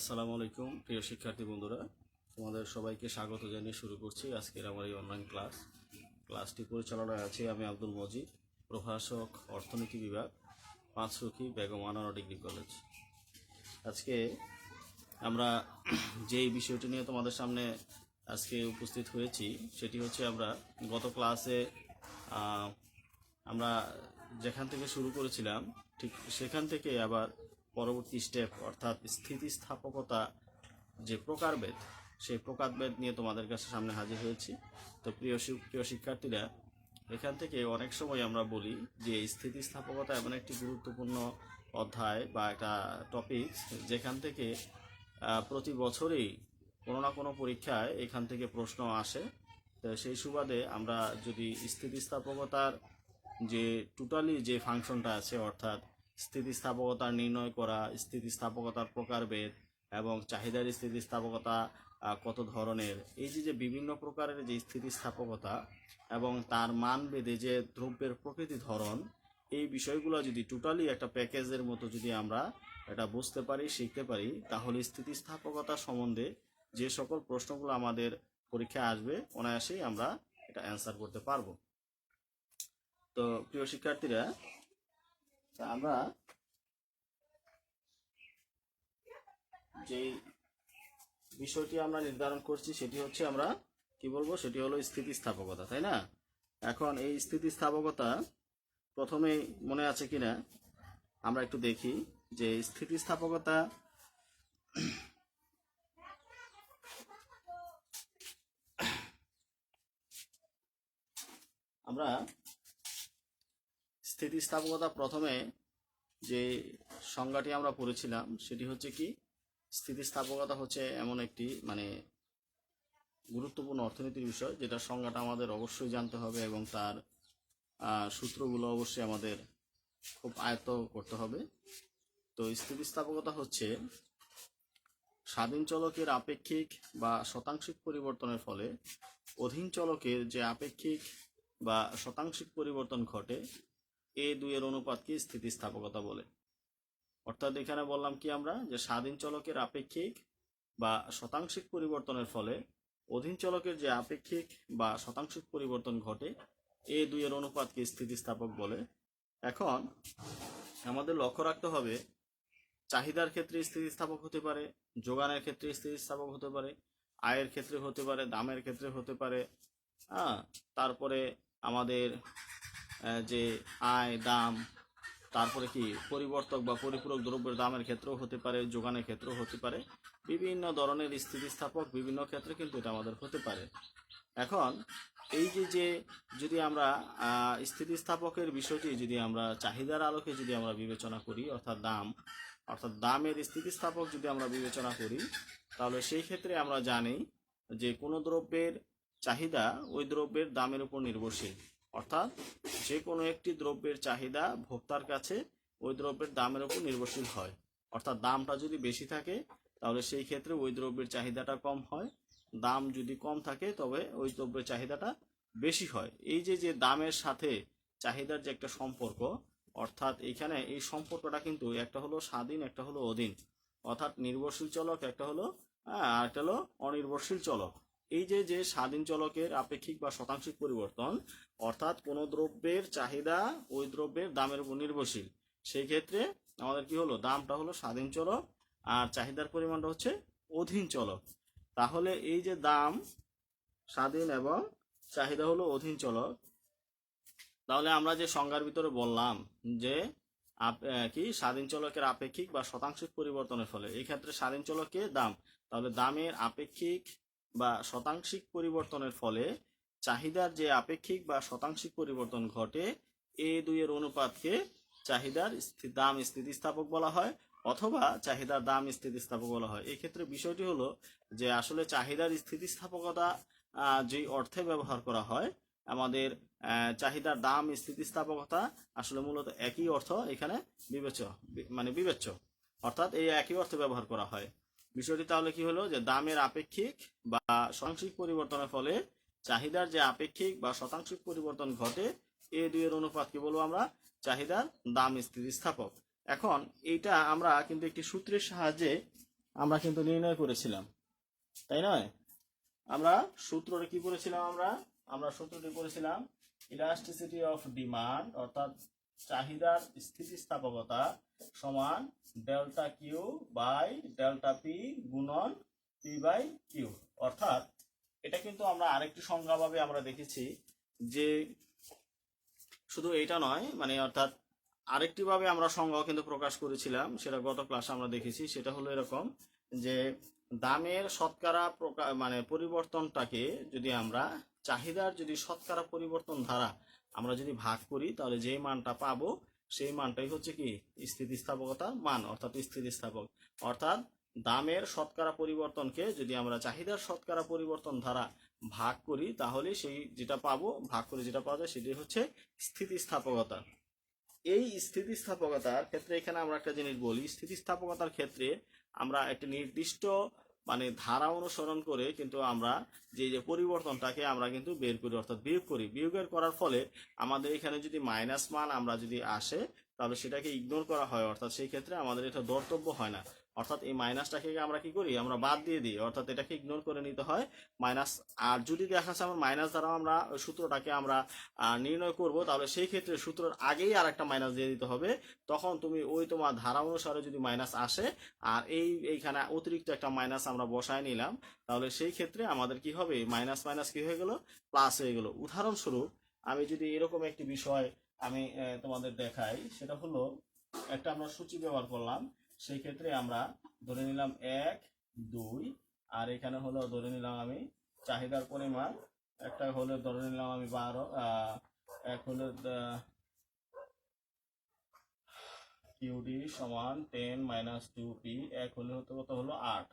আসসালামু আলাইকুম প্রিয় শিক্ষার্থী বন্ধুরা, তোমাদের সবাইকে স্বাগত জানিয়ে শুরু করছি আজকের আমার এই অনলাইন ক্লাসটি পরিচালনায় আছি আমি আব্দুল মজিদ, প্রভাষক, অর্থনীতি বিভাগ, পাঁচরুখি বেগম আনোয়ারা ডিগ্রি কলেজ। আজকে আমরা যেই বিষয়টি নিয়ে তোমাদের সামনে আজকে উপস্থিত হয়েছি সেটি হচ্ছে আমরা গত ক্লাসে আমরা যেখান থেকে শুরু করেছিলাম ঠিক সেখান থেকে আবার পরবর্তী স্টেপ অর্থাৎ স্থিতিস্থাপকতা যে প্রকারভেদ, সেই প্রকারভেদ নিয়ে তোমাদের কাছে সামনে হাজির হয়েছি। তো প্রিয় শিক্ষার্থীরা, এখান থেকে অনেক সময় আমরা বলি যে স্থিতিস্থাপকতা এমন একটি গুরুত্বপূর্ণ অধ্যায় বা একটা টপিক যেখান থেকে প্রতি বছরই কোনো না কোনো পরীক্ষায় এখান থেকে প্রশ্ন আসে। তো সেই সুবাদে আমরা যদি স্থিতিস্থাপকতার যে টোটালি যে ফাংশনটা আছে অর্থাৎ স্থিতিস্থাপকতা নির্ণয় করা, স্থিতিস্থাপকতার প্রকারভেদ এবং চাহিদার স্থিতিস্থাপকতা কত ধরনের, এই যে বিভিন্ন প্রকারের যে স্থিতিস্থাপকতা এবং তার মান ভেদে যে দ্রব্যের প্রকৃতি ধরন, এই বিষয়গুলো যদি টোটালি একটা প্যাকেজের মতো যদি আমরা এটা বুঝতে পারি, শিখতে পারি, তাহলে স্থিতিস্থাপকতা সম্বন্ধে যে সকল প্রশ্নগুলো আমাদের পরীক্ষায় আসবে অনায়াসেই আমরা এটা অ্যান্সার করতে পারবো। তো প্রিয় শিক্ষার্থীরা, আমরা যে বিষয়টি আমরা নির্ধারণ করছি সেটি হচ্ছে আমরা কি বলবো, সেটি হলো স্থিতিস্থাপকতা, তাই না? এখন এই স্থিতিস্থাপকতা প্রথমে মনে আছে কিনা আমরা একটু দেখি যে স্থিতিস্থাপকতা আমরা স্থিতিস্থাপকতা প্রথমে যে সংজ্ঞাটি আমরা পড়েছিলাম সেটি হচ্ছে কি, স্থিতিস্থাপকতা হচ্ছে এমন একটি গুরুত্বপূর্ণ অর্থনীতির বিষয় যেটা সংজ্ঞাটা আমাদের অবশ্যই জানতে হবে এবং তার সূত্রগুলো অবশ্যই আমাদের খুব আয়ত্ত করতে হবে। তো স্থিতিস্থাপকতা হচ্ছে স্বাধীন চলকের আপেক্ষিক বা শতাংশিক পরিবর্তনের ফলে অধীন চলকের যে আপেক্ষিক বা শতাংশিক পরিবর্তন ঘটে, এই দুইয়ের অনুপাতকে স্থিতিস্থাপকতা বলে। অর্থাৎ এখানে বললাম কি আমরা, যে স্বাধীন চলকের আপেক্ষিক বা শতাংশিক পরিবর্তনের ফলে অধীন চলকের যে আপেক্ষিক বা শতাংশিক পরিবর্তন ঘটে, এই দুইয়ের অনুপাতকে স্থিতিস্থাপক বলে। এখন আমাদের লক্ষ্য রাখতে হবে, চাহিদার ক্ষেত্রে স্থিতিস্থাপক হতে পারে, যোগানের ক্ষেত্রে স্থিতিস্থাপক হতে পারে, আয়ের ক্ষেত্রে হতে পারে, দামের ক্ষেত্রে হতে পারে। তারপরে আমাদের যে আয়, দাম, তারপরে কি পরিবর্তক বা পরিপূরক দ্রব্যের দামের ক্ষেত্রেও হতে পারে, যোগানের ক্ষেত্রেও হতে পারে। বিভিন্ন ধরনের স্থিতিস্থাপক বিভিন্ন ক্ষেত্রে কিন্তু এটা আমাদের হতে পারে। এখন এই যে যদি আমরা স্থিতিস্থাপকের বিষয়টি যদি আমরা চাহিদার আলোকে যদি আমরা বিবেচনা করি, অর্থাৎ দামের স্থিতিস্থাপক যদি আমরা বিবেচনা করি, তাহলে সেই ক্ষেত্রে আমরা জানি যে কোনো দ্রব্যের চাহিদা ওই দ্রব্যের দামের উপর নির্ভরশীল। অর্থাৎ যে কোনো একটি দ্রব্যের চাহিদা ভোক্তার কাছে ওই দ্রব্যের দামের উপর নির্ভরশীল হয়। অর্থাৎ দামটা যদি বেশি থাকে তাহলে সেই ক্ষেত্রে ওই দ্রব্যের চাহিদাটা কম হয়, দাম যদি কম থাকে তবে ওই দ্রব্যের চাহিদাটা বেশি হয়। এই যে দামের সাথে চাহিদার যে একটা সম্পর্ক, অর্থাৎ এখানে এই সম্পর্কটা কিন্তু একটা হলো স্বাধীন, একটা হলো অধীন। অর্থাৎ নির্ভরশীল চলক একটা হলো আর একটা হলো অনির্ভরশীল চলক। এই যে স্বাধীন চলকের আপেক্ষিক বা শতাংশিক পরিবর্তন, অর্থাৎ কোনো দ্রব্যের চাহিদা ওই দ্রব্যের দামের উপর নির্ভরশীল, সেই ক্ষেত্রে আমাদের কি হলো, দামটা হলো স্বাধীন চলক আর চাহিদার পরিমাণটা হচ্ছে অধীন চলক। তাহলে এই যে দাম স্বাধীন এবং চাহিদা হলো অধীন চলক, তাহলে আমরা যে সংজ্ঞার ভিতরে বললাম যে কি স্বাধীন চলকের আপেক্ষিক বা শতাংশিক পরিবর্তনের ফলে, এই ক্ষেত্রে স্বাধীন চলকে দাম, তাহলে দামের আপেক্ষিক বা শতাংশিক পরিবর্তনের ফলে চাহিদার যে আপেক্ষিক বা শতাংশিক পরিবর্তন ঘটে, এই দুইয়ের অনুপাতকে চাহিদার দাম স্থিতিস্থাপক বলা হয় অথবা চাহিদার দাম স্থিতিস্থাপক বলা হয়। এই ক্ষেত্রে বিষয়টি হলো যে আসলে চাহিদার স্থিতিস্থাপকতা যেই অর্থে ব্যবহার করা হয়, আমাদের চাহিদার দাম স্থিতিস্থাপকতা আসলে মূলত একই অর্থ এখানে বিবেচ্য, অর্থাৎ এই একই অর্থে ব্যবহার করা হয়। বিষয়টি তাহলে কি হলো, যে দামের আপেক্ষিক বা শতাংশিক পরিবর্তনের ফলে চাহিদার যে আপেক্ষিক বা শতাংশিক পরিবর্তন ঘটে, এই দুইয়ের অনুপাত কি বলবো আমরা, চাহিদার দাম স্থিতিস্থাপক। এখন এইটা আমরা কিন্তু একটি সূত্রের সাহায্যে আমরা কিন্তু নির্ণয় করেছিলাম, তাই নয়? আমরা সূত্রটা কি করেছিলাম? আমরা সূত্রটি করেছিলাম ইলাস্টিসিটি অফ ডিমান্ড অর্থাৎ চাহিদার স্থিতিস্থাপকতা সমান delta Q by delta P গুণন পি বাই কিউ। অর্থাৎ এটা কিন্তু আমরা আরেকটি সংজ্ঞাভাবে আমরা দেখেছি যে শুধু এটা নয়, মানে অর্থাৎ আরেকটি ভাবে আমরা সংজ্ঞা কিন্তু প্রকাশ করেছিলাম, সেটা গত ক্লাসে আমরা দেখেছি। সেটা হলো এরকম যে দামের শতকরা মানে পরিবর্তনটাকে যদি আমরা চাহিদার যদি শতকরা পরিবর্তন ধারা আমরা যদি ভাগ করি, তাহলে যেই মানটা পাবো সেই মানটাই হচ্ছে কি স্থিতিস্থাপকতার মান অর্থাৎ স্থিতিস্থাপক। অর্থাৎ দামের শতকরা পরিবর্তনকে যদি আমরা চাহিদার শতকরা পরিবর্তন ধারা ভাগ করি, তাহলে সেই যেটা পাবো, ভাগ করে যেটা পাওয়া যায় সেটাই হচ্ছে স্থিতিস্থাপকতা। এই স্থিতিস্থাপকতার ক্ষেত্রে এখানে আমরা একটা জিনিস বলি, স্থিতিস্থাপকতার ক্ষেত্রে আমরা একটা নির্দিষ্ট মানে ধারা অনুসরণ করে কিন্তু আমরা যে পরিবর্তনটাকে আমরা কিন্তু বের করি অর্থাৎ বিয়োগ করি। বিয়োগের করার ফলে আমাদের এখানে যদি মাইনাস মান আমরা যদি আসে, তাহলে সেটাকে ইগনোর করা হয়, অর্থাৎ সেই ক্ষেত্রে আমাদের এটা ধর্তব্য হয় না। অর্থাৎ এই মাইনাসটাকে আমরা কি করি, আমরা বাদ দিয়ে দিই, অর্থাৎ এটাকে ইগনোর করে নিতে হয় মাইনাস। আর যদি দেখা যাচ্ছে আমার মাইনাস দ্বারা আমরা ওই সূত্রটাকে আমরা নির্ণয় করব, তাহলে সেই ক্ষেত্রে সূত্রের আগেই আর একটা মাইনাস দিয়ে দিতে হবে। তখন তুমি ওই তোমার ধারা অনুসারে যদি মাইনাস আসে আর এইখানে অতিরিক্ত একটা মাইনাস আমরা বসায় নিলাম, তাহলে সেই ক্ষেত্রে আমাদের কি হবে, মাইনাস মাইনাস কি হয়ে গেল, প্লাস হয়ে গেল। উদাহরণস্বরূপ আমি যদি এরকম একটি বিষয় আমি তোমাদের দেখাই, সেটা হলো একটা আমরা সূচি ব্যবহার করলাম। সেই ক্ষেত্রে আমরা ধরে নিলাম 1 2, আর এখানে হলো ধরে নিলাম আমি চাহিদার পরিমাণ, একটা হলো ধরে নিলাম আমি 12, এক হলো কিউডি সমান 10 মাইনাস 2p, এক হলে হতো কত হলো 8,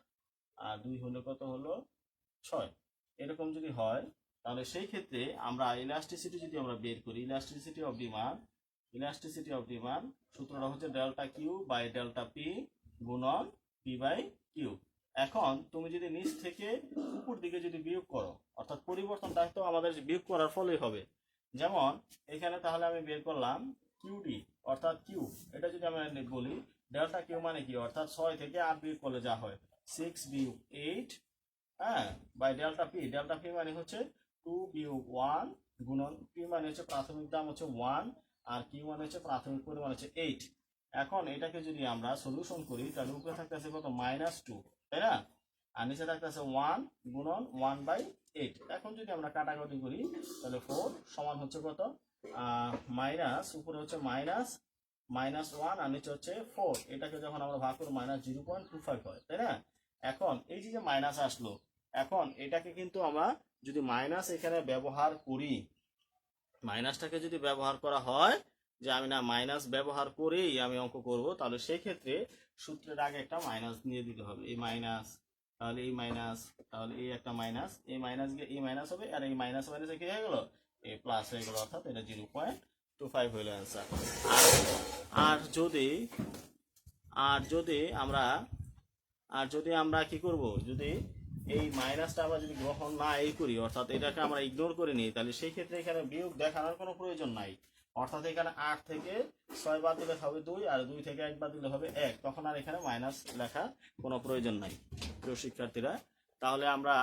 আর 2 হলে কত হলো 6। এরকম যদি হয়, তাহলে সেই ক্ষেত্রে আমরা ইলাস্টিসিটি যদি আমরা বের করি, ইলাস্টিসিটি অফ ডিমান্ড সূত্রটা হচ্ছে delta Q by delta P গুণন পি বাই কিউ। এখন তুমি যদি নিচ থেকে উপর দিকে যদি বিয়োগ করো, অর্থাৎ পরিবর্তনটা তো আমাদের বিয়োগ করার ফলেই হবে। যেমন এখানে তাহলে আমি বের করলাম কিউডি অর্থাৎ কিউ, এটা যদি আমরা বলি ডেল্টা কিউ মানে কি, অর্থাৎ 6 থেকে 8 বিয়োগ করলে যা হয় 6 বিয়োগ 8, হ্যাঁ, বাই ডেল্টা পি মানে হচ্ছে 2 বিয়োগ 1 গুণন পি মানে হচ্ছে প্রাথমিক দাম হচ্ছে 1 আর কিউ মানে হচ্ছে প্রাথমিক পরিমাণ হচ্ছে 8। এখন এটাকে যদি আমরা সলিউশন করি, তাহলে উপরে থাকতেছে কত -2, তাই না, আর নিচে থাকতেছে 1 গুণন 1/8। এখন যদি আমরা কাটাকাটি করি, তাহলে 4 সমান হচ্ছে কত, মাইনাস, উপরে হচ্ছে -1 আর নিচে হচ্ছে 4। এটাকে যখন আমরা ভাগ করি -0.25 হয়, তাই না। এখন এই যে মাইনাস আসলো, এখন এটাকে কিন্তু আমরা যদি মাইনাস এখানে ব্যবহার করি, মাইনাসটাকে যদি ব্যবহার করা হয় যে আমি না মাইনাস ব্যবহার করেই আমি অঙ্ক করব, তাহলে সেই ক্ষেত্রে সূত্রের আগে একটা মাইনাস নিয়ে দিতে হবে। এই মাইনাস, তাহলে এই মাইনাস, তাহলে এই একটা মাইনাস, এই মাইনাস গিয়ে এই মাইনাস হবে, আর এই মাইনাস মাইনাসে কি হয়ে গেল, এই প্লাস হয়ে গেল, অর্থাৎ এটা 0.25 হইল অ্যান্সার। আর যদি আমরা কি করব, যদি এই মাইনাসটা আমরা যদি গ্রহণ না করি, অর্থাৎ এটাকে আমরা ইগনোর করে নিই, তাহলে সেই ক্ষেত্রে এখানে বিয়োগ দেখানোর কোনো প্রয়োজন নাই। অর্থাৎ এখানে 8 থেকে 6 বাদ দিলে হবে 2, আর 2 থেকে 1 বাদ দিলে হবে 1, তখন আর এখানে মাইনাস লেখার কোনো প্রয়োজন নাই প্রিয় শিক্ষার্থীরা। তাহলে আমরা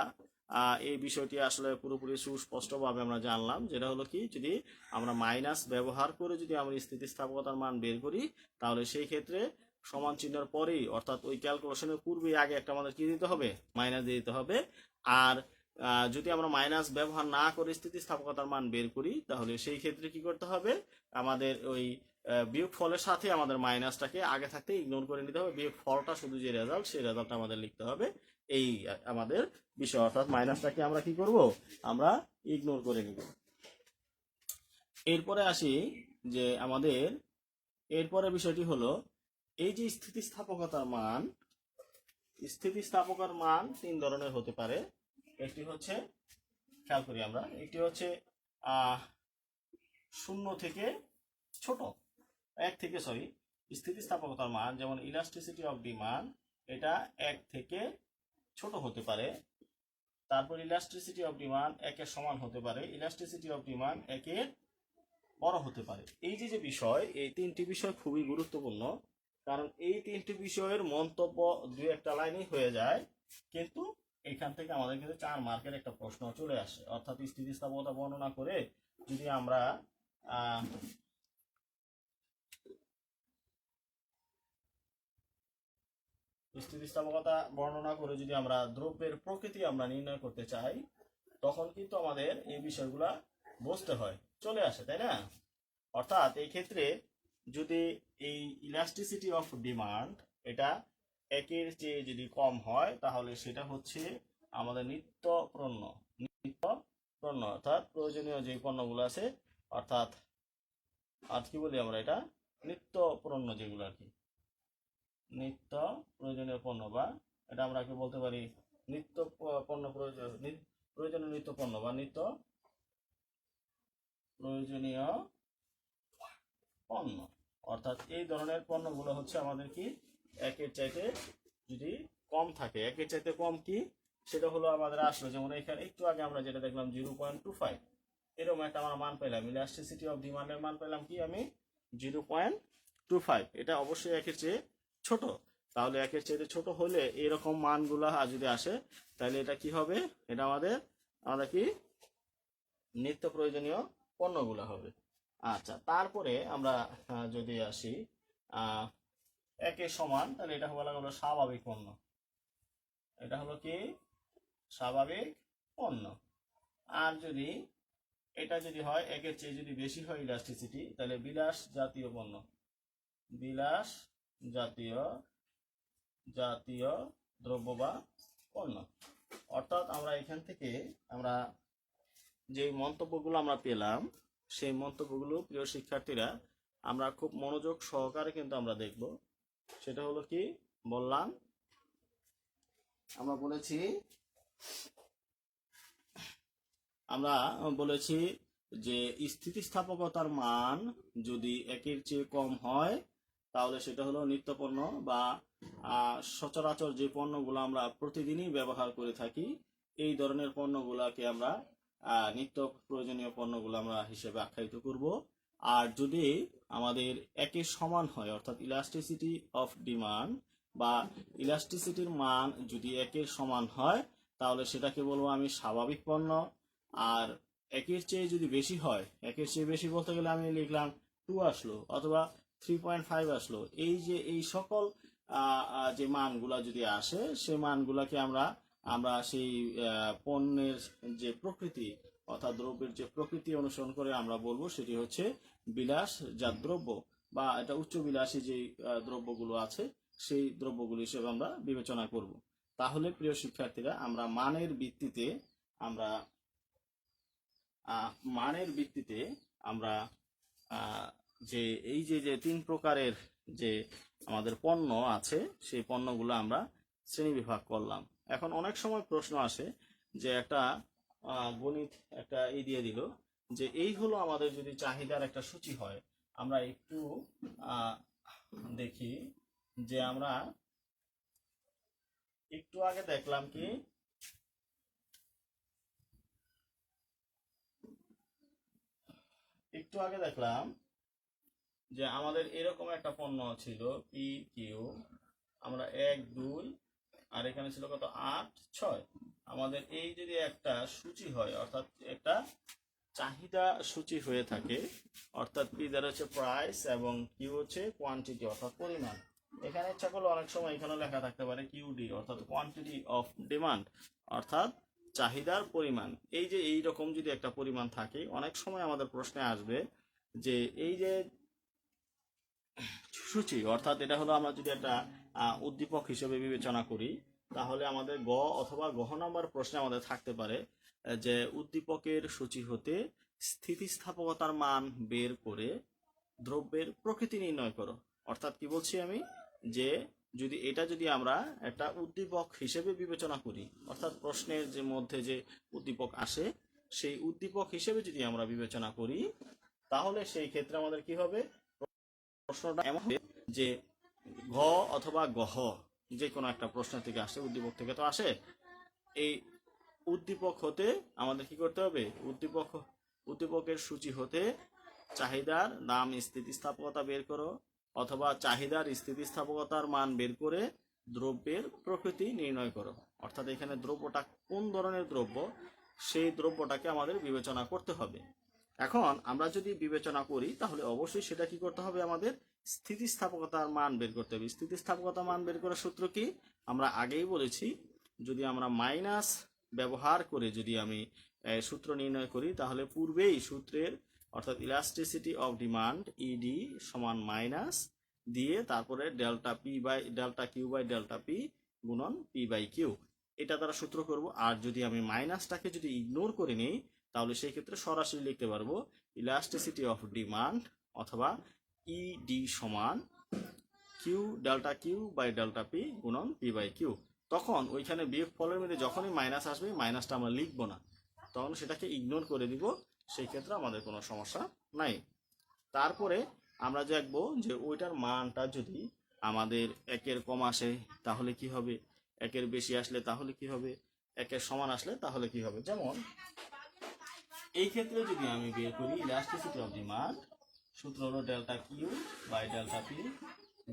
এই বিষয়টি আসলে পুরোপুরি সুস্পষ্টভাবে আমরা জানলাম, যেটা হলো কি, যদি আমরা মাইনাস ব্যবহার করে যদি আমরা স্থিতিস্থাপকতার মান বের করি, তাহলে সেই ক্ষেত্রে সমান চিহ্নের পরেই, অর্থাৎ ওই ক্যালকুলেশনের পূর্বে আগে একটা আমাদের কি দিতে হবে, মাইনাস দিয়ে দিতে হবে। আর যদি আমরা মাইনাস ব্যবহার না করে স্থিতিস্থাপকতার মান বের করি, তাহলে সেই ক্ষেত্রে কি করতে হবে, আমাদের ওই বিয়োগ ফলের সাথে আমাদের মাইনাসটাকে আগে থাকতে ইগনোর করে নিতে হবে। বিয়োগ ফলটা শুধু যে রেজাল্ট, সেই রেজাল্টটা আমাদের লিখতে হবে, এই আমাদের বিষয়। অর্থাৎ মাইনাসটাকে আমরা কি করব, আমরা ইগনোর করে নিব। এরপরে আসি যে আমাদের এরপরে বিষয়টি হলো এই যে স্থিতিস্থাপকতার মান, স্থিতিস্থাপকতার মান 3 ধরনের হতে পারে। একটি হচ্ছে, খেয়াল করি আমরা, একটি হচ্ছে 0 থেকে ছোট, স্থিতিস্থাপকতার মান যেমন ইলাস্টিসিটি অফ ডিমান্ড, এটা 1 থেকে ছোট হতে পারে। তারপর ইলাস্টিসিটি অফ ডিমান্ড 1 এর সমান হতে পারে, ইলাস্টিসিটি অফ ডিমান্ড 1 এর বড় হতে পারে। এই যে বিষয়, এই 3টি বিষয় খুবই গুরুত্বপূর্ণ। কারণ এই তিনটি বিষয়ের মন্তব্য দুই একটা লাইনই হয়ে যায়, কিন্তু এখান থেকে আমাদের কিন্তু 4 মার্কের একটা প্রশ্ন চলে আসে। অর্থাৎ স্থিতিস্থাপকতা বর্ণনা করে যদি আমরা স্থিতিস্থাপকতা বর্ণনা করে যদি আমরা দ্রব্যের প্রকৃতি আমরা নির্ণয় করতে চাই, তখন কিন্তু আমাদের এই বিষয়গুলা বুঝতে হয়, চলে আসে, তাই না? অর্থাৎ এই ক্ষেত্রে যদি এই ইলাস্টিসিটি অফ ডিমান্ড এটা একের চেয়ে যদি কম হয়, তাহলে সেটা হচ্ছে আমাদের নিত্য পণ্য অর্থাৎ প্রয়োজনীয় যে পণ্যগুলো আছে, অর্থাৎ আর কি বলি আমরা, এটা নিত্য পণ্য যেগুলো আর কি, নিত্য প্রয়োজনীয় পণ্য, বা এটা আমরা কি বলতে পারি, নিত্য পণ্য প্রয়োজনীয় নিত্য পণ্য বা নিত্য প্রয়োজনীয় পণ্য। অর্থাৎ এই ধরনের পণ্যগুলো হচ্ছে আমাদের কি একের চাইতে যদি কম থাকে, একের চাইতে কম কি সেটা হলো আমাদের আসলো, যেমন এখানে একটু আগে আমরা যেটা দেখলাম 0.25, এরকম একটা আমরা মান পেলাম, ইলাস্টিসিটি অফ ডিমান্ডের মান পেলাম কি আমি 0.25, এটা অবশ্যই একের চেয়ে ছোট। তাহলে একের চেয়ে ছোট হলে এরকম মানগুলো যদি আসে, তাহলে এটা কি হবে, এটা আমাদের কি নিত্য প্রয়োজনীয় পণ্যগুলো হবে। আচ্ছা, তারপরে আমরা যদি আসি একের সমান, তাহলে এটা হলো স্বাভাবিক পণ্য, এটা হলো কি স্বাভাবিক পণ্য। আর যদি এটা যদি হয় একের চেয়ে যদি বেশি হয় ইলাস্টিসিটি, তাহলে বিলাস জাতীয় পণ্য, বিলাস জাতীয় দ্রব্য বা পণ্য। অর্থাৎ আমরা এখান থেকে আমরা যে মন্তব্যগুলো আমরা পেলাম, সেই মন্তব্যগুলো প্রিয় শিক্ষার্থীরা আমরা খুব মনোযোগ সহকারে কিন্তু আমরা দেখব। সেটা হলো কি বললাম, আমরা বলেছি যে স্থিতিস্থাপকতার মান যদি একের চেয়ে কম হয়, তাহলে সেটা হলো নিত্যপণ্য বা সচরাচর যে পণ্যগুলো আমরা প্রতিদিনই ব্যবহার করে থাকি, এই ধরনের পণ্যগুলোকে আমরা নিত্য প্রয়োজনীয় পণ্যগুলো আমরা হিসেবে আখ্যায়িত করব। আর যদি আমাদের একের সমান হয়, অর্থাৎ ইলাস্টিসিটি অফ ডিমান্ড বা ইলাস্টিসিটির মান যদি একের সমান হয়, তাহলে সেটাকে বলবো আমি স্বাভাবিক পণ্য। আর একের চেয়ে যদি বেশি হয়, একের চেয়ে বেশি বলতে গেলে আমি লিখলাম 2 আসলো অথবা 3.5 আসলো, এই সকল যে মানগুলা যদি আসে, সেই মানগুলাকে আমরা সেই পণ্যের যে প্রকৃতি অর্থাৎ দ্রব্যের যে প্রকৃতি অনুসরণ করে আমরা বলবো সেটি হচ্ছে বিলাসজাত দ্রব্য, বা এটা উচ্চ বিলাসী যে দ্রব্যগুলো আছে সেই দ্রব্যগুলো হিসেবে আমরা বিবেচনা করব। তাহলে প্রিয় শিক্ষার্থীরা আমরা মানের ভিত্তিতে আমরা যে এই যে 3 প্রকারের যে আমাদের পণ্য আছে, সেই পণ্যগুলো আমরা শ্রেণী বিভাগ করলাম। এখন অনেক সময় প্রশ্ন আসে যে একটা গণিত একটা দিয়ে দিল যে এই হলো আমাদের যদি চাহিদার একটা সূচি হয়, আমরা একটু দেখি যে আমরা একটু আগে দেখলাম কি যে আমাদের এরকম একটা পণ্য ছিল পি কিউ, আমরা 1 2 আর এখানে ছিল কত 8 6, আমাদের এই যদি একটা সূচি হয়, অর্থাৎ একটা চাহিদা সূচি হয়ে থাকে, অর্থাৎ পি দ্বারা হচ্ছে প্রাইস এবং কিউ হচ্ছে কোয়ান্টিটি অর্থাৎ পরিমাণ। এখানে ইচ্ছা করলে অনেক সময় এখানে লেখা থাকতে পারে কিউডি অর্থাৎ কোয়ান্টিটি অফ ডিমান্ড, অর্থাৎ চাহিদার পরিমাণ। এই যে এই রকম যদি একটা পরিমাণ থাকে, অনেক সময় আমাদের প্রশ্নে আসবে যে এই যে সূচি, অর্থাৎ এটা হলো আমরা যদি একটা উদ্দীপক হিসেবে বিবেচনা করি, তাহলে আমাদের গ অথবা গহ নাম্বার প্রশ্নে আমাদের থাকতে পারে যে উদ্দীপকের সূচি হতে স্থিতিস্থাপকতার মান বের করে দ্রব্যের প্রকৃতি নির্ণয় করো। অর্থাৎ কি বলছি আমি, যে যদি আমরা একটা উদ্দীপক হিসেবে বিবেচনা করি, অর্থাৎ প্রশ্নের যে মধ্যে যে উদ্দীপক আসে সেই উদ্দীপক হিসেবে যদি আমরা বিবেচনা করি, তাহলে সেই ক্ষেত্রে আমাদের কি হবে, প্রশ্নটা এমন হবে যে ঘ অথবা গহ যে কোনো একটা প্রশ্ন থেকে আসে, উদ্দীপক থেকে তো আসে, এই উদ্দীপক হতে আমাদের কি করতে হবে, উদ্দীপকের সূচি হতে চাহিদার দাম স্থিতিস্থাপকতা বের করো, অথবা চাহিদার স্থিতিস্থাপকতার মান বের করে দ্রব্যের প্রকৃতি নির্ণয় করো। অর্থাৎ এখানে দ্রব্যটা কোন ধরনের দ্রব্য সেই দ্রব্যটাকে আমাদের বিবেচনা করতে হবে। এখন আমরা যদি বিবেচনা করি তাহলে অবশ্যই সেটা কি করতে হবে, আমাদের স্থিতিস্থাপকতার মান বের করতে হবে। স্থিতিস্থাপকতার মান বের করার সূত্র কি আমরা আগেই বলেছি, যদি আমরা মাইনাস ব্যবহার করে যদি আমি সূত্র নির্ণয় করি তাহলে পূর্বেই সূত্রের অর্থাৎ ইলাস্টিসিটি অফ ডিমান্ড ইডি সমান মাইনাস দিয়ে তারপরে delta Q by delta P গুণন পি বাই কিউ, এটা দ্বারা সূত্র করব। আর যদি আমি মাইনাসটাকে যদি ইগনোর করে নিই তাহলে সেই ক্ষেত্রে সরাসরি লিখতে পারবো ইলাস্টিসিটি অফ ডিমান্ড অথবা ইডি সমান delta Q by delta P গুণন পি বাই কিউ। তখন ওইখানে বিয়োগ ফলের মধ্যে যখনই মাইনাস আসবে মাইনাসটা আমরা লিখবো না, তখন সেটাকে ইগনোর করে দিব, সেই ক্ষেত্রে আমাদের কোনো সমস্যা নাই। তারপরে আমরা দেখবো যে ওইটার মানটা যদি আমাদের একের কম আসে তাহলে কি হবে, একের বেশি আসলে তাহলে কি হবে, একের সমান আসলে তাহলে কি হবে। যেমন এই ক্ষেত্রে যদি আমি বের করি ইলাস্টিসিটি অফ ডিমান্ড, সূত্র হলো delta Q by delta P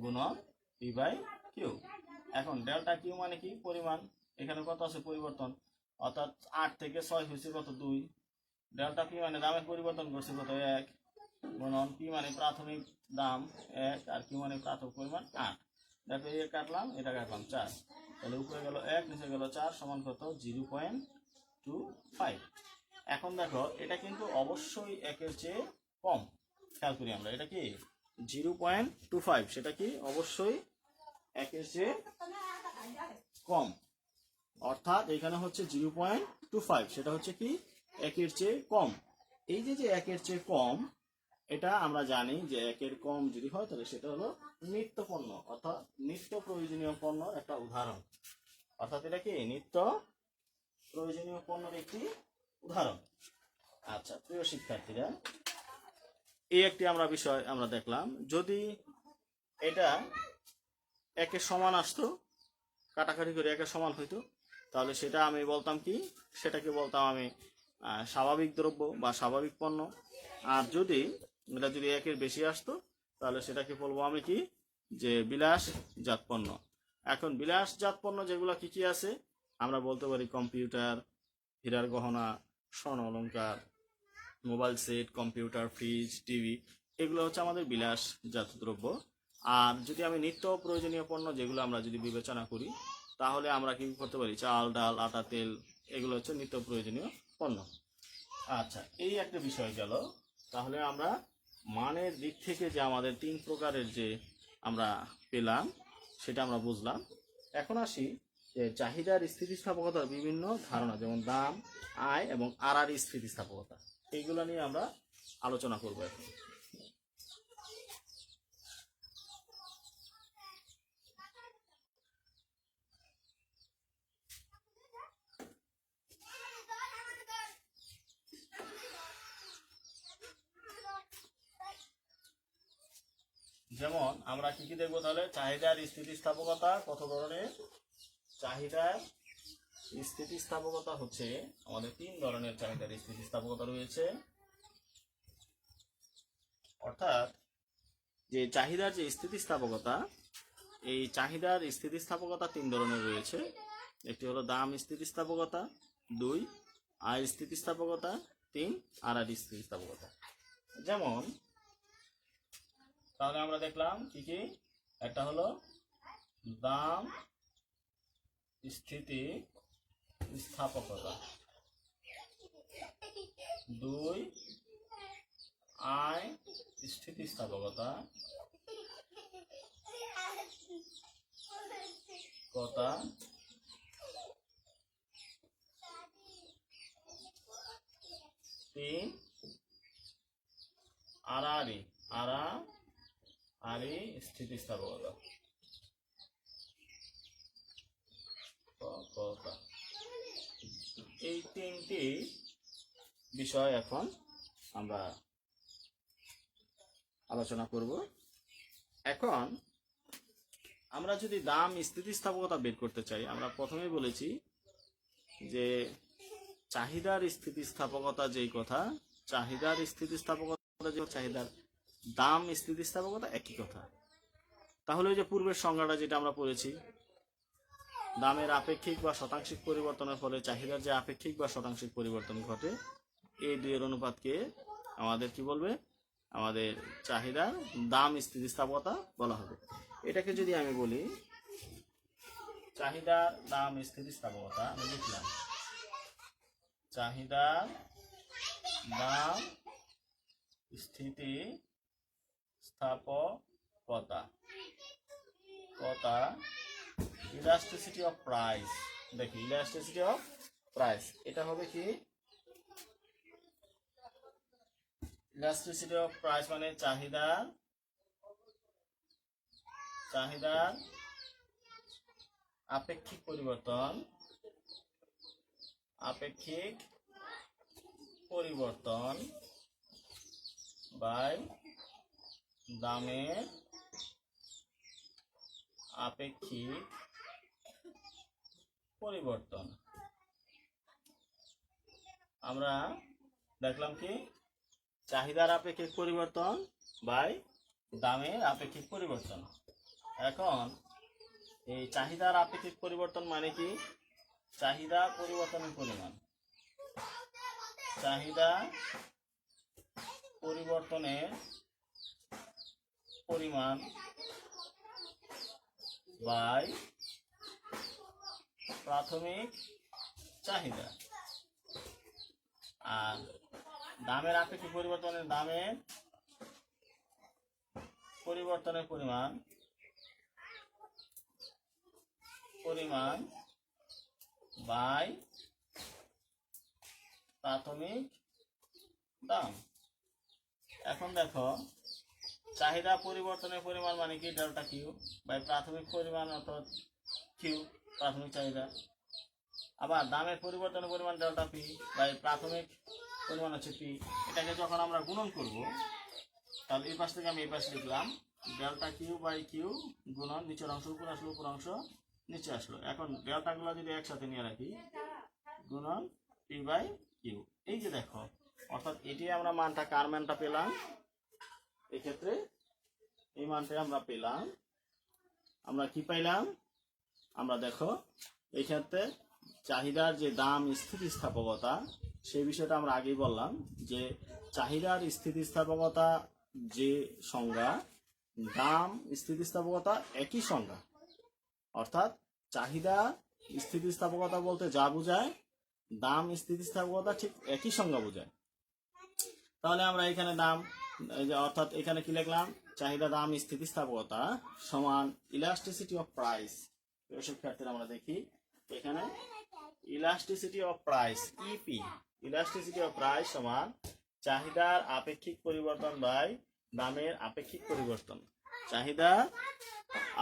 গুণন পি বাই কিউ। এখন ডেল্টা কিউ মানে কি পরিমাণ, এখানে কত আছে পরিবর্তন, অর্থাৎ 8 থেকে 6 হয়েছে কত 2। ডেল্টা পি মানে দামের পরিবর্তন করছে কত 1 গুণন পি মানে প্রাথমিক দাম 1 আর কিউ মানে প্রাথমিক পরিমাণ 8। দেখো এটা কাটলাম 4, তাহলে উপরে গেল 1 নিচে গেল 4 সমান কত 0.25। এখন দেখো এটা কিন্তু অবশ্যই একের চেয়ে কম, খেয়াল করি আমরা এটা কি 0.25, সেটা কি অবশ্যই একের চেয়ে কম, অর্থাৎ এখানে হচ্ছে 0.25, সেটা হচ্ছে কি একের চেয়ে কম। এই যে একের চেয়ে কম, এটা আমরা জানি যে একের কম যদি হয় তাহলে সেটা হলো নিত্য পণ্য, অর্থাৎ নিত্য প্রয়োজনীয় পণ্যর একটা উদাহরণ। অর্থাৎ এটা কি নিত্য প্রয়োজনীয় পণ্যের একটি উদাহরণ। আচ্ছা প্রিয় শিক্ষার্থীরা, এই একটি আমরা বিষয় আমরা দেখলাম, যদি এটা একের সমান আসতো, কাটাকাটি করে একের সমান হইতো, তাহলে সেটা আমি বলতাম কি, সেটাকে বলতাম আমি স্বাভাবিক দ্রব্য বা স্বাভাবিক পণ্য। আর যদি এটা যদি একের বেশি আসতো তাহলে সেটাকে বলবো আমি কি, যে বিলাসজাত পণ্য। এখন বিলাসজাত পণ্য যেগুলো কি কি আছে আমরা বলতে পারি কম্পিউটার, হীরার গহনা, স্বর্ণ অলংকার, mobile set, computer, fridge, TV, এগুলো হচ্ছে আমাদের বিলাসজাত দ্রব্য। আর যদি আমি নিত্য প্রয়োজনীয় পণ্য যেগুলো আমরা যদি বিবেচনা করি তাহলে আমরা কি করতে পারি, চাল, ডাল, আটা, তেল, এগুলো হচ্ছে নিত্য প্রয়োজনীয় পণ্য। আচ্ছা এই একটা বিষয় গেল। তাহলে আমরা মানের দিক থেকে যে আমাদের 3 প্রকারের যে আমরা পেলাম সেটা আমরা বুঝলাম। এখন আসি যে চাহিদার স্থিতিস্থাপকতার বিভিন্ন ধারণা, যেমন দাম, আয় এবং আড়ার স্থিতিস্থাপকতা, এইগুলো নিয়ে আমরা আলোচনা করব এখন। যেমন আমরা কি কি দেখবো তাহলে, চাহিদার স্থিতিস্থাপকতা কত ধরনের। চাহিদার স্থিতিস্থাপকতা হচ্ছে আমাদের 3 ধরনের চাহিদার স্থিতিস্থাপকতা রয়েছে। অর্থাৎ যে চাহিদার যে স্থিতিস্থাপকতা, এই চাহিদার স্থিতিস্থাপকতা 3 ধরনের রয়েছে। একটি হলো দাম স্থিতিস্থাপকতা, 2 আয় স্থিতিস্থাপকতা, 3 আড়ার স্থিতিস্থাপকতা। যেমন তাহলে আমরা দেখলাম কি কি, একটা হলো দাম স্থিতিস্থাপকতা, 2 আয় স্থিতিস্থাপকতা, 3 আড়াআড়ি স্থিতিস্থাপকতা। এই 3টি বিষয় এখন আমরা আলোচনা করব। এখন আমরা যদি দাম স্থিতিস্থাপকতা বের করতে চাই, আমরা প্রথমেই বলেছি যে চাহিদার স্থিতিস্থাপকতা যেই কথা, চাহিদার স্থিতিস্থাপকতা যে চাহিদার দাম স্থিতিস্থাপকতা একই কথা। তাহলে ওই যে পূর্বের সংজ্ঞাটা যেটা আমরা পড়েছি, দামের আপেক্ষিক বা শতাংশিক পরিবর্তনের ফলে চাহিদার যে আপেক্ষিক বা শতাংশিক পরিবর্তন ঘটে, এই দুইয়ের অনুপাতকে আমাদের কি বলবে, আমাদের চাহিদার দাম স্থিতিস্থাপকতা বলা হবে। এটাকে যদি আমি বলি চাহিদার দাম স্থিতিস্থাপকতা, আমি লিখলাম চাহিদার দাম স্থিতিস্থাপকতা ইলাস্টিসিটি অফ প্রাইস। দেখি ইলাস্টিসিটি অফ প্রাইস, এটা হবে কি, ইলাস্টিসিটি অফ প্রাইস মানে চাহিদার আপেক্ষিক পরিবর্তন বাই দামের আপেক্ষিক পরিবর্তন। আমরা দেখলাম কি, চাহিদার আপেক্ষিক পরিবর্তন বাই দামের আপেক্ষিক পরিবর্তন। এখন এই চাহিদার আপেক্ষিক পরিবর্তন মানে কি, চাহিদা পরিবর্তনের পরিমাণ, চাহিদা পরিবর্তনের পরিমাণ বাই প্রাথমিক চাহিদা। আর দামের আপেক্ষিক পরিবর্তনের দামের পরিবর্তনের পরিমাণ বাই প্রাথমিক দাম। এখন দেখো, চাহিদা পরিবর্তনের পরিমাণ মানে কি, ডেল্টা কিউ বাই প্রাথমিক পরিমাণ অর্থাৎ কিউ, প্রাথমিক চাহিদা। আবার দামের পরিবর্তনের পরিমাণ ডেল্টা পি বাই প্রাথমিক পরিমাণ হচ্ছে পি। এটাকে যখন আমরা গুণন করব, তাহলে এই পাশ থেকে আমি এই পাশে লিখলাম ডেল্টা কিউ বাই কিউ গুণন নিচের অংশ উপর আসলো, উপর অংশ নিচে আসলো। এখন ডেল্টাগুলো যদি একসাথে নিয়ে রাখি, গুণন পি বাই কিউ। এই যে দেখো, অর্থাৎ এটি আমরা মানটা, কার মানটা পেলাম, এক্ষেত্রে এই মানটা আমরা পেলাম, আমরা কি পাইলাম, আমরা দেখো এই ক্ষেত্রে চাহিদার যে দাম স্থিতিস্থাপকতা, সেই বিষয়টা আমরা আগেই বললাম যে চাহিদার স্থিতিস্থাপকতা যে সংজ্ঞা, দাম স্থিতিস্থাপকতা একই সংজ্ঞা। অর্থাৎ চাহিদা স্থিতিস্থাপকতা বলতে যা বোঝায়, দাম স্থিতিস্থাপকতা ঠিক একই সংজ্ঞা বোঝায়। তাহলে আমরা এখানে দাম, অর্থাৎ এখানে কি লিখলাম, চাহিদা দাম স্থিতিস্থাপকতা সমান ইলাস্টিসিটি অফ প্রাইস। শিক্ষার্থীরা আমরা দেখি এখানে elasticity of price, EP, elasticity of price সমান চাহিদার আপেক্ষিক পরিবর্তন বাই দামের আপেক্ষিক পরিবর্তন। চাহিদা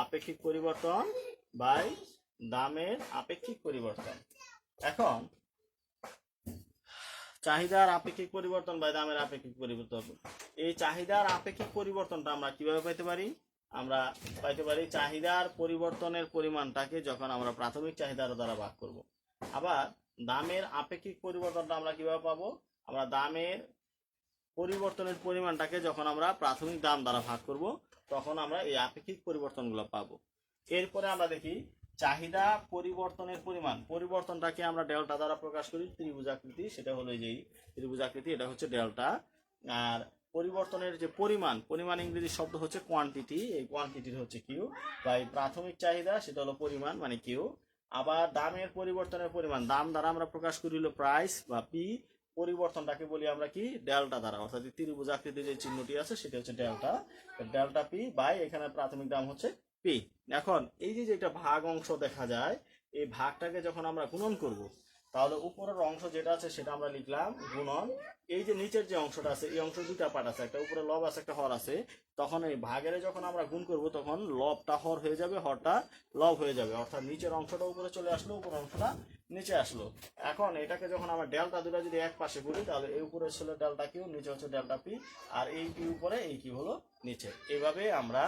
আপেক্ষিক পরিবর্তন বাই দামের আপেক্ষিক পরিবর্তন। এখন চাহিদার আপেক্ষিক পরিবর্তন বাই দামের আপেক্ষিক পরিবর্তন, এই চাহিদার আপেক্ষিক পরিবর্তনটা আমরা কিভাবে পাইতে পারি, আমরা পাইতে পারি চাহিদার পরিবর্তনের পরিমাণটাকে যখন আমরা প্রাথমিক চাহিদার দ্বারা ভাগ করব। আবার দামের আপেক্ষিক পরিবর্তনটা আমরা কিভাবে পাবো, আমরা দামের পরিবর্তনের পরিমাণটাকে যখন আমরা প্রাথমিক দাম দ্বারা ভাগ করব, তখন আমরা এই আপেক্ষিক পরিবর্তনগুলো পাবো। এরপরে আমরা দেখি চাহিদা পরিবর্তনের পরিবর্তনটাকে আমরা ডেল্টা দ্বারা প্রকাশ করি, ত্রিভুজাকৃতি, সেটা হলো এই যে ত্রিভুজাকৃতি, এটা হচ্ছে ডেল্টা। আর পরিবর্তনের যে পরিমাণ ইংরেজি শব্দ হচ্ছে কোয়ান্টিটি, এই কোয়ান্টিটির হচ্ছে কিউ বাই প্রাথমিক চাহিদা, সেটা হলো পরিমাণ মানে কিউ। আবার দামের পরিবর্তনের পরিমাণ, দাম দ্বারা আমরা প্রকাশ করি হলো প্রাইস বা পি, পরিবর্তনটাকে বলি আমরা কি, ডেল্টা দ্বারা, অর্থাৎ ত্রিভুজাকৃতির যে চিহ্নটি আছে সেটা হচ্ছে ডেল্টা পি বাই এখানে প্রাথমিক দাম হচ্ছে পি। এখন এই যে যেটা ভাগ অংশ দেখা যায়, এই ভাগটাকে যখন আমরা গুণন করব, তাহলে উপরের অংশ যেটা আছে সেটা আমরা লিখলাম গুণন, এই যে নিচের যে অংশটা আছে, এই অংশ দুটা পার্ট আছে, একটা উপরে লব আছে, একটা হর আছে। তখন এই ভাগের যখন আমরা গুণ করব, তখন লবটা হর হয়ে যাবে, হরটা লব হয়ে যাবে, অর্থাৎ নিচের অংশটা উপরে চলে আসলো, উপরের অংশটা নিচে আসলো। এখন এটাকে যখন আমরা ডেল্টা দুটা যদি এক পাশে করি, তাহলে এই উপরে ছিল ডেল্টা কিউ, নিচে হচ্ছে ডেল্টা পি, আর এই পি উপরে, এই কিউ হলো নিচে। এইভাবে আমরা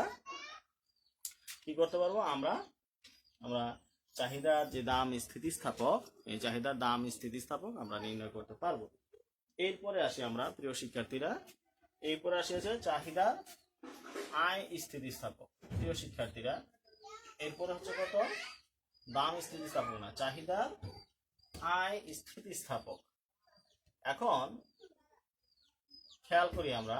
কি করতে পারবো, আমরা চাহিদার যে দাম স্থিতিস্থাপক, এই চাহিদার দাম স্থিতিস্থাপক আমরা নির্ণয় করতে পারবো। এরপরে আসি আমরা, প্রিয় শিক্ষার্থীরা, এরপরে আসি হচ্ছে চাহিদার আয় স্থিতিস্থাপক। প্রিয় শিক্ষার্থীরা, এরপরে হচ্ছে কত, দাম স্থিতিস্থাপক না, চাহিদা আয় স্থিতিস্থাপক। এখন খেয়াল করি আমরা,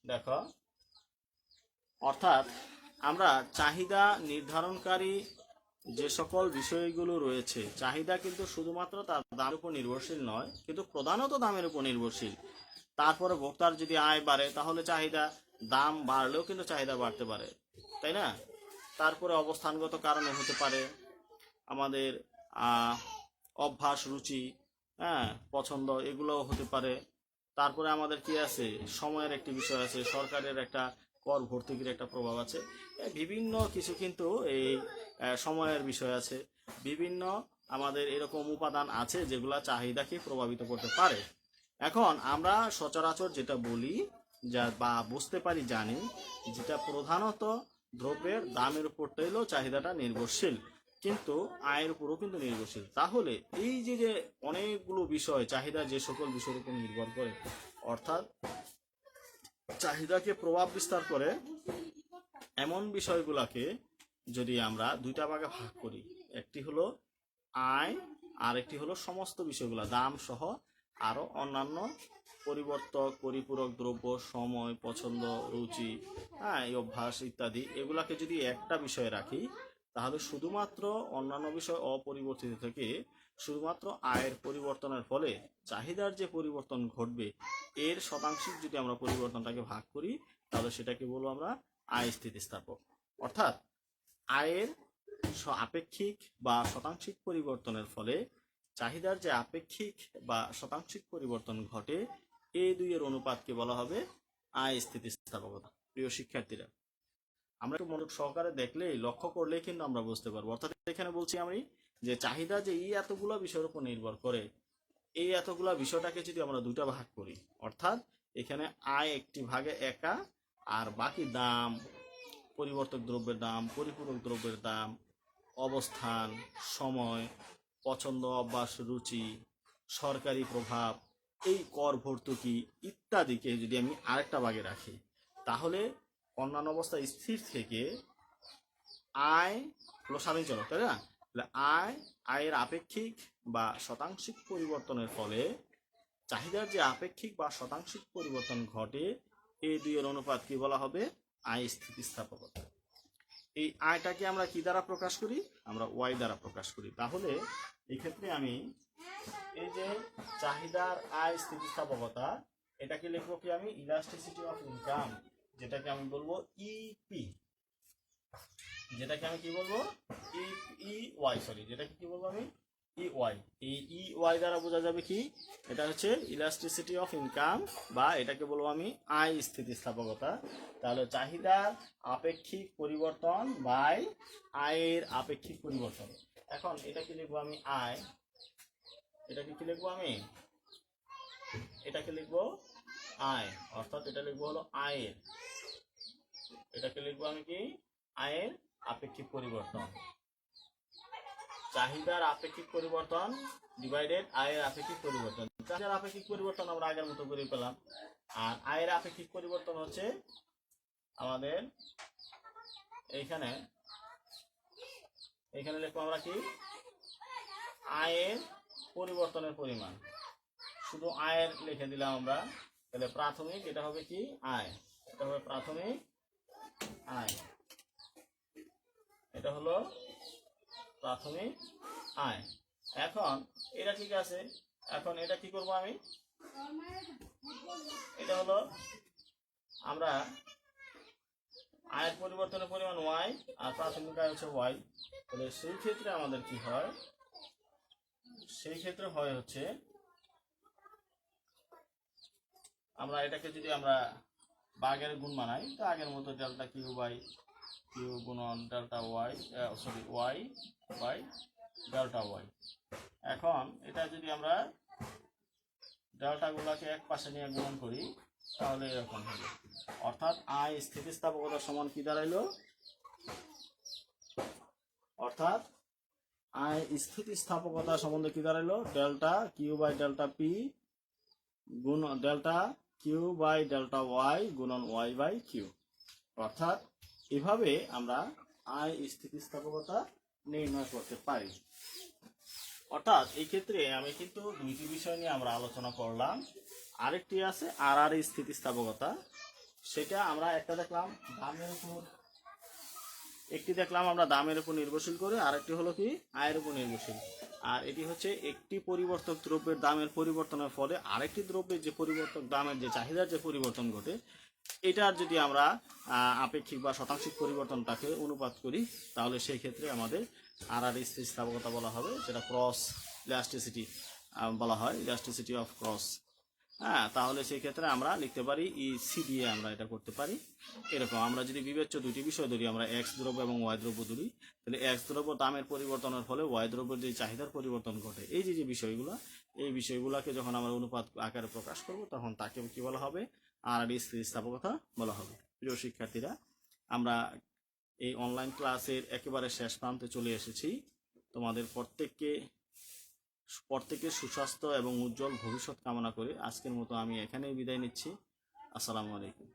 দেখো, অর্থাৎ আমরা চাহিদা নির্ধারণকারী যে সকল বিষয়গুলো রয়েছে, চাহিদা কিন্তু শুধুমাত্র তার দামের উপর নির্ভরশীল নয়, কিন্তু প্রধানত দামের উপর নির্ভরশীল। তারপরে ভোক্তার যদি আয় বাড়ে তাহলে চাহিদা, দাম বাড়লেও কিন্তু চাহিদা বাড়তে পারে, তাই না? তারপরে অবস্থানগত কারণে হতে পারে, আমাদের অভ্যাস, রুচি, হ্যাঁ, পছন্দ, এগুলোও হতে পারে। তারপরে আমাদের কি আছে, সময়ের একটি বিষয় আছে, সরকারের একটা কর ভর্তুকির একটা প্রভাব আছে, বিভিন্ন কিছু কিন্তু এই সময়ের বিষয় আছে, বিভিন্ন আমাদের এরকম উপাদান আছে যেগুলা চাহিদাকে প্রভাবিত করতে পারে। এখন আমরা সচরাচর যেটা বলি যা বা বুঝতে পারি, জানি, যেটা প্রধানত দ্রব্যের দামের উপরটাই হলো চাহিদাটা নির্ভরশীল, কিন্তু আয়ের উপরও কিন্তু নির্ভরশীল। তাহলে এই যে অনেকগুলো বিষয়, চাহিদা যে সকল বিষয়ের উপর নির্ভর করে, অর্থাৎ চাহিদাকে প্রভাব বিস্তার করে এমন বিষয়গুলোকে যদি আমরা দুইটা ভাগে ভাগ করি, একটি হলো আয় আর একটি হলো সমস্ত বিষয়গুলো, দাম সহ আরো অন্যান্য পরিবর্তক, পরিপূরক দ্রব্য, সময়, পছন্দ, রুচি, হ্যাঁ, এই অভ্যাস ইত্যাদি, এগুলাকে যদি একটা বিষয়ে রাখি, তাহলে শুধুমাত্র অন্যান্য বিষয় অপরিবর্তিত থেকে শুধুমাত্র আয়ের পরিবর্তনের ফলে চাহিদার যে পরিবর্তন ঘটবে, এর শতাংশিক যদি আমরা পরিবর্তনটাকে ভাগ করি, তাহলে সেটাকে বলবো আমরা আয় স্থিতিস্থাপক। অর্থাৎ আয়ের আপেক্ষিক বা শতাংশিক পরিবর্তনের ফলে চাহিদার যে আপেক্ষিক বা শতাংশিক পরিবর্তন ঘটে, এই দুইয়ের অনুপাতকে বলা হবে আয় স্থিতিস্থাপকতা। প্রিয় শিক্ষার্থীরা, আমরা একটু মনোযোগ সহকারে দেখলেই, লক্ষ্য করলেই কিন্তু আমরা বুঝতে পারবো। অর্থাৎ এখানে বলছি আমি যে চাহিদা যে এই এতগুলো বিষয়ের উপর নির্ভর করে, এই এতগুলো বিষয়টাকে যদি আমরা দুটা ভাগ করি, অর্থাৎ এখানে আয় একটি ভাগে একা, আর বাকি দাম, পরিবর্তক দ্রব্যের দাম, পরিপূরক দ্রব্যের দাম, অবস্থান, সময়, পছন্দ, অভ্যাস, রুচি, সরকারি প্রভাব, এই কর ভর্তুকি ইত্যাদিকে যদি আমি আরেকটা ভাগে রাখি, তাহলে অন্যান্য অবস্থা স্থির থেকে আয় হলো স্বাধীন চলক, তাই না? তাহলে আয়ের আপেক্ষিক বা শতাংশিক পরিবর্তনের ফলে চাহিদার যে আপেক্ষিক বা শতাংশিক পরিবর্তন ঘটে, এই দুইয়ের অনুপাত কি বলা হবে? আয় স্থিতিস্থাপকতা। এই আয়টাকে আমরা কি দ্বারা প্রকাশ করি? আমরা ওয়াই দ্বারা প্রকাশ করি। তাহলে এই ক্ষেত্রে আমি এই যে চাহিদার আয় স্থিতিস্থাপকতা, এটাকে লিখবো কি আমি? ইলাস্টিসিটি অফ ইনকাম, যেটাকে আমি বলবো ইপি, যেটাকে আমি কি বলবো? ওয়াই, সরি, যেটাকে কি বলবো আমি? ওয়াই। এই ওয়াই দ্বারা বোঝা যাবে কি? এটা হচ্ছে ইলাস্টিসিটি অফ ইনকাম, বা এটাকে বলবো আমি আয় স্থিতিস্থাপকতা। তাহলে চাহিদার আপেক্ষিক পরিবর্তন বাই আয়ের আপেক্ষিক পরিবর্তন। এখন এটাকে লিখবো আমি আয়, এটাকে কি লিখবো আমি? এটাকে লিখবো আয়, অর্থাৎ এটা লিখবো হলো আয়ের, এটাকে লিখবো আমি কি? আয়ের আপেক্ষিক পরিবর্তন। চাহিদার আপেক্ষিক পরিবর্তন ডিভাইডেড আয়ের আপেক্ষিক পরিবর্তন। চাহিদার আপেক্ষিক পরিবর্তন আমরা আগের মতো করে পেলাম, আর আয়ের আপেক্ষিক পরিবর্তন হচ্ছে আমাদের এইখানে লিখবো আমরা কি? আয়ের পরিবর্তনের পরিমাণ। শুধু আয়ের লিখে দিলাম আমরা, তাহলে প্রাথমিক এটা হবে কি? আয়, এটা হবে প্রাথমিক আয়, এটা হলো প্রাথমিক আয়। এখন এটা ঠিক আছে, এখন এটা কি করব আমি? এটা হলো আমরা আয়ের পরিবর্তনের পরিমাণ ওয়াই, আর প্রাথমিক আয় হচ্ছে ওয়াই। তাহলে সেই ক্ষেত্রে আমাদের কি হয়? সেই ক্ষেত্রে হয় হচ্ছে, আমরা এটাকে যদি আমরা বাগের গুণ বানাই, তো আগের মতো ডেল্টা কিউ বাই কিউ গুণন delta Y, sorry, Y by delta Y. এখন এটা যদি আমরা ডেল্টাগুলোকে এক পাশে নিয়ে গুণন করি, তাহলে এরকম হবে। অর্থাৎ আয় স্থিতিস্থাপকতা সমান কি দাঁড়াইলো? অর্থাৎ আয় স্থিতিস্থাপকতা সম্বন্ধে কি দাঁড়াইলো? Delta Q by delta P গুণ delta Q by delta Y গুণন ওয়াই বাই কিউ। অর্থাৎ এভাবে আমরা আই স্থিতিস্থাপকতা নির্ণয় করতে পারি। অর্থাৎ এই ক্ষেত্রে আমি কিন্তু দুইটি বিষয় নিয়ে আমরা আলোচনা করলাম। আরেকটি আছে আর আর স্থিতিস্থাপকতা, সেটা আমরা একটা দেখলাম দামের উপর, একটি দেখলাম আমরা দামের উপর নির্ভরশীল করে, আরেকটি হলো কি আয়ের উপর নির্ভরশীল। আর এটি হচ্ছে একটি পরিবর্তক দ্রব্যের দামের পরিবর্তনের ফলে আরেকটি দ্রব্যের যে পরিবর্তক দামের যে চাহিদার যে পরিবর্তন ঘটে, এটার যদি আমরা আপেক্ষিক বা শতাংশিক পরিবর্তনটাকে অনুপাত করি, তাহলে সেই ক্ষেত্রে আমাদের আর আর স্থিতিস্থাপকতা বলা হবে, যেটা ক্রস ইলাস্টিসিটি বলা হয়, ইলাস্টিসিটি অফ ক্রস। হ্যাঁ, তাহলে সেই ক্ষেত্রে আমরা লিখতে পারি সি দিয়ে আমরা এটা করতে পারি। এরকম আমরা যদি বিবেচ্য দুটি বিষয় ধরি, আমরা এক্স দ্রব্য এবং ওয়াই দ্রব্য ধরি, তাহলে এক্স দ্রব্য দামের পরিবর্তনের ফলে ওয়াই দ্রব্যের যে চাহিদার পরিবর্তন ঘটে, এই যে বিষয়গুলো, এই বিষয়গুলোকে যখন আমরা অনুপাত আকারে প্রকাশ করব, তখন তাকে কি বলা হবে, আর আর স্থিতিস্থাপকতা বলা হবে। প্রিয় শিক্ষার্থীরা, আমরা এই অনলাইন ক্লাসের একেবারে শেষ প্রান্তে চলে এসেছি। তোমাদের প্রত্যেকের সুস্বাস্থ্য এবং উজ্জ্বল ভবিষ্যৎ কামনা করে আজকের মতো আমি এখানেই বিদায় নিচ্ছি। আসসালামু আলাইকুম।